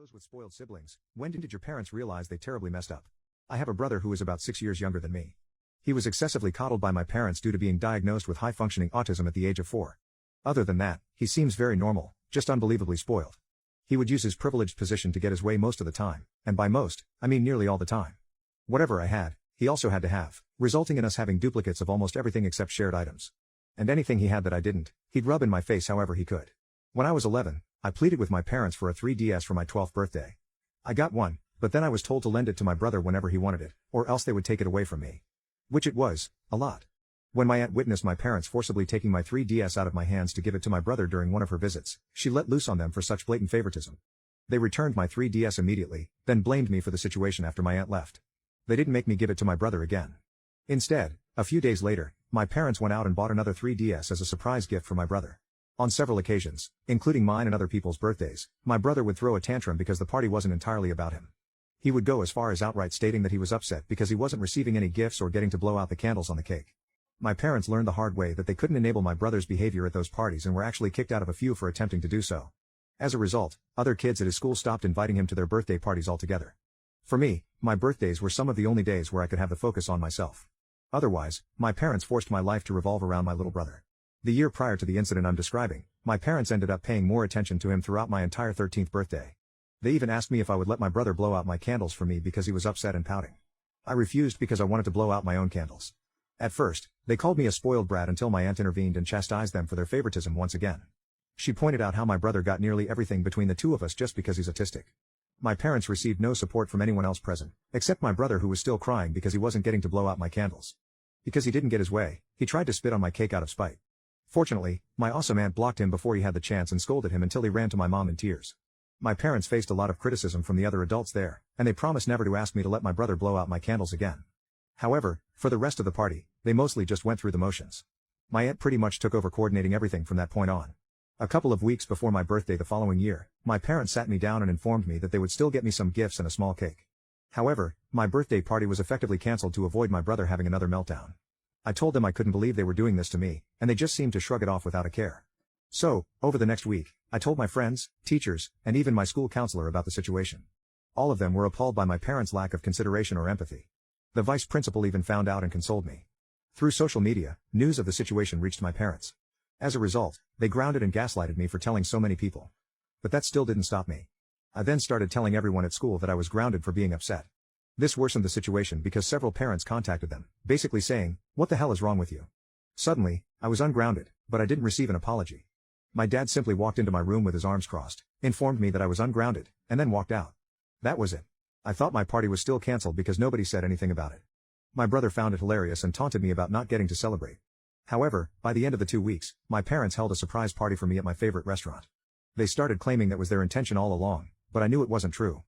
Those with spoiled siblings, when did your parents realize they terribly messed up? I have a brother who is about 6 years younger than me. He was excessively coddled by my parents due to being diagnosed with high-functioning autism at the age of 4. Other than that, he seems very normal, just unbelievably spoiled. He would use his privileged position to get his way most of the time, and by most, I mean nearly all the time. Whatever I had, he also had to have, resulting in us having duplicates of almost everything except shared items. And anything he had that I didn't, he'd rub in my face however he could. When I was 11, I pleaded with my parents for a 3DS for my 12th birthday. I got one, but then I was told to lend it to my brother whenever he wanted it, or else they would take it away from me. Which it was, a lot. When my aunt witnessed my parents forcibly taking my 3DS out of my hands to give it to my brother during one of her visits, she let loose on them for such blatant favoritism. They returned my 3DS immediately, then blamed me for the situation after my aunt left. They didn't make me give it to my brother again. Instead, a few days later, my parents went out and bought another 3DS as a surprise gift for my brother. On several occasions, including mine and other people's birthdays, my brother would throw a tantrum because the party wasn't entirely about him. He would go as far as outright stating that he was upset because he wasn't receiving any gifts or getting to blow out the candles on the cake. My parents learned the hard way that they couldn't enable my brother's behavior at those parties and were actually kicked out of a few for attempting to do so. As a result, other kids at his school stopped inviting him to their birthday parties altogether. For me, my birthdays were some of the only days where I could have the focus on myself. Otherwise, my parents forced my life to revolve around my little brother. The year prior to the incident I'm describing, my parents ended up paying more attention to him throughout my entire 13th birthday. They even asked me if I would let my brother blow out my candles for me because he was upset and pouting. I refused because I wanted to blow out my own candles. At first, they called me a spoiled brat until my aunt intervened and chastised them for their favoritism once again. She pointed out how my brother got nearly everything between the two of us just because he's autistic. My parents received no support from anyone else present, except my brother who was still crying because he wasn't getting to blow out my candles. Because he didn't get his way, he tried to spit on my cake out of spite. Fortunately, my awesome aunt blocked him before he had the chance and scolded him until he ran to my mom in tears. My parents faced a lot of criticism from the other adults there, and they promised never to ask me to let my brother blow out my candles again. However, for the rest of the party, they mostly just went through the motions. My aunt pretty much took over coordinating everything from that point on. A couple of weeks before my birthday the following year, my parents sat me down and informed me that they would still get me some gifts and a small cake. However, my birthday party was effectively cancelled to avoid my brother having another meltdown. I told them I couldn't believe they were doing this to me, and they just seemed to shrug it off without a care. So, over the next week, I told my friends, teachers, and even my school counselor about the situation. All of them were appalled by my parents' lack of consideration or empathy. The vice principal even found out and consoled me. Through social media, news of the situation reached my parents. As a result, they grounded and gaslighted me for telling so many people. But that still didn't stop me. I then started telling everyone at school that I was grounded for being upset. This worsened the situation because several parents contacted them, basically saying, "What the hell is wrong with you?" Suddenly, I was ungrounded, but I didn't receive an apology. My dad simply walked into my room with his arms crossed, informed me that I was ungrounded, and then walked out. That was it. I thought my party was still cancelled because nobody said anything about it. My brother found it hilarious and taunted me about not getting to celebrate. However, by the end of the 2 weeks, my parents held a surprise party for me at my favorite restaurant. They started claiming that was their intention all along, but I knew it wasn't true.